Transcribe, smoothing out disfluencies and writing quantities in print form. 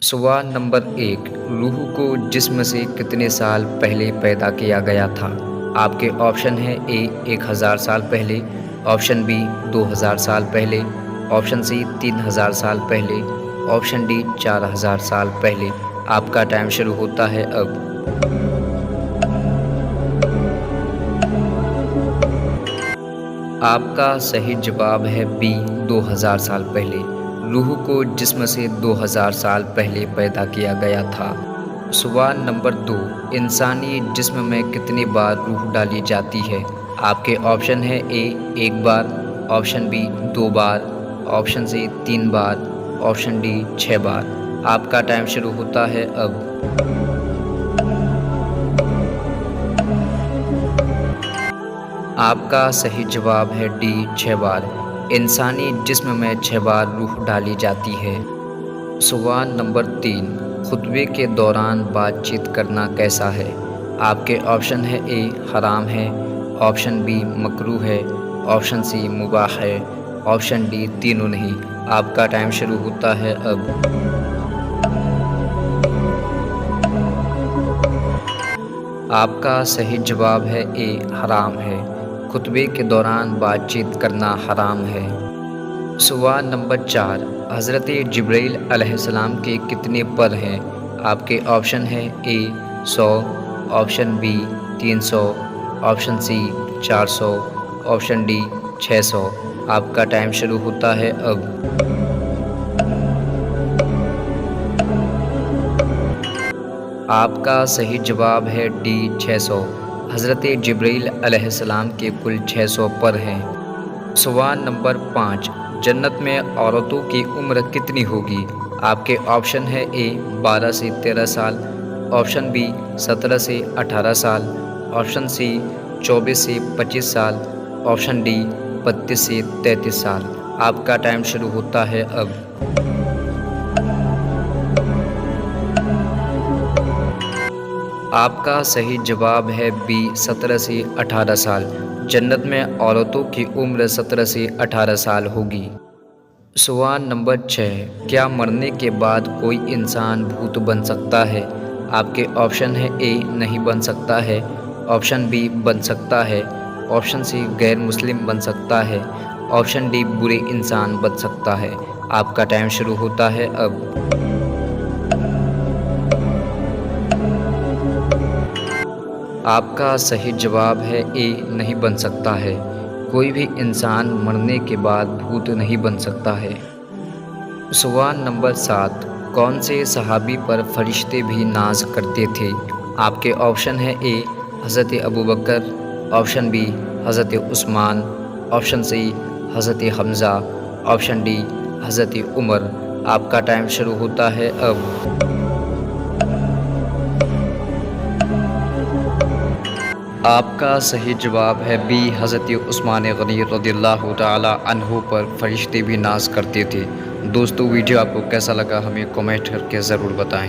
सवाल नंबर 1। रूह को जिस्म से कितने साल पहले पैदा किया गया था? आपके ऑप्शन है ए 1000 साल पहले, ऑप्शन बी 2000 साल पहले, ऑप्शन सी 3000 साल पहले, ऑप्शन डी 4000 साल पहले। आपका टाइम शुरू होता है अब। आपका सही जवाब है बी 2000 साल पहले। रूह को जिस्म से 2000 साल पहले पैदा किया गया था। सवाल नंबर 2। इंसानी जिस्म में कितनी बार रूह डाली जाती है? आपके ऑप्शन है ए 1 बार, ऑप्शन बी 2 बार, ऑप्शन सी 3 बार, ऑप्शन डी 6 बार। आपका टाइम शुरू होता है अब। आपका सही जवाब है डी 6 बार। इंसानी जिस्म में 6 बार रूह डाली जाती है। सवाल नंबर 3। खुतबे के दौरान बातचीत करना कैसा है? आपके ऑप्शन है ए हराम है, ऑप्शन बी मकरूह है, ऑप्शन सी मुबाह है, ऑप्शन डी तीनों नहीं। आपका टाइम शुरू होता है अब। आपका सही जवाब है ए हराम है। खुतबे के दौरान बातचीत करना हराम है। सवाल नंबर 4। हज़रत जिब्रील अलैहिस्सलाम के कितने पर हैं? आपके ऑप्शन है A 100, option B 300, option C 400, option D 600। आपका टाइम शुरू होता है अब। आपका सही जवाब है डी 600। हज़रत जिब्रील अलैहिस्सलाम के कुल 600 पर हैं। सवाल नंबर 5। जन्नत में औरतों की उम्र कितनी होगी? आपके ऑप्शन है ए 12 से 13 साल, ऑप्शन बी 17 से 18 साल, ऑप्शन सी 24 से 25 साल, ऑप्शन डी 32 से 33 साल। आपका टाइम शुरू होता है अब। आपका सही जवाब है बी 17 से 18 साल। जन्नत में औरतों की उम्र 17 से 18 साल होगी। सवाल नंबर 6। क्या मरने के बाद कोई इंसान भूत बन सकता है? आपके ऑप्शन है ए नहीं बन सकता है, ऑप्शन बी बन सकता है, ऑप्शन सी गैर मुस्लिम बन सकता है, ऑप्शन डी बुरे इंसान बन सकता है। आपका टाइम शुरू होता है अब। आपका सही जवाब है ए नहीं बन सकता है। कोई भी इंसान मरने के बाद भूत नहीं बन सकता है। सवाल नंबर 7। कौन से सहाबी पर फरिश्ते भी नाज करते थे? आपके ऑप्शन है ए हज़रत अबू बकर, ऑप्शन बी हज़रत उस्मान, ऑप्शन सी हज़रत हमज़ा, ऑप्शन डी हज़रत उमर। आपका टाइम शुरू होता है अब। आपका सही जवाब है बी हज़रत उस्मान गनी रज़ियल्लाहु ताला अन्हु पर फरिश्ते भी नाज करते थे। दोस्तों वीडियो आपको कैसा लगा हमें कमेंट करके ज़रूर बताएं।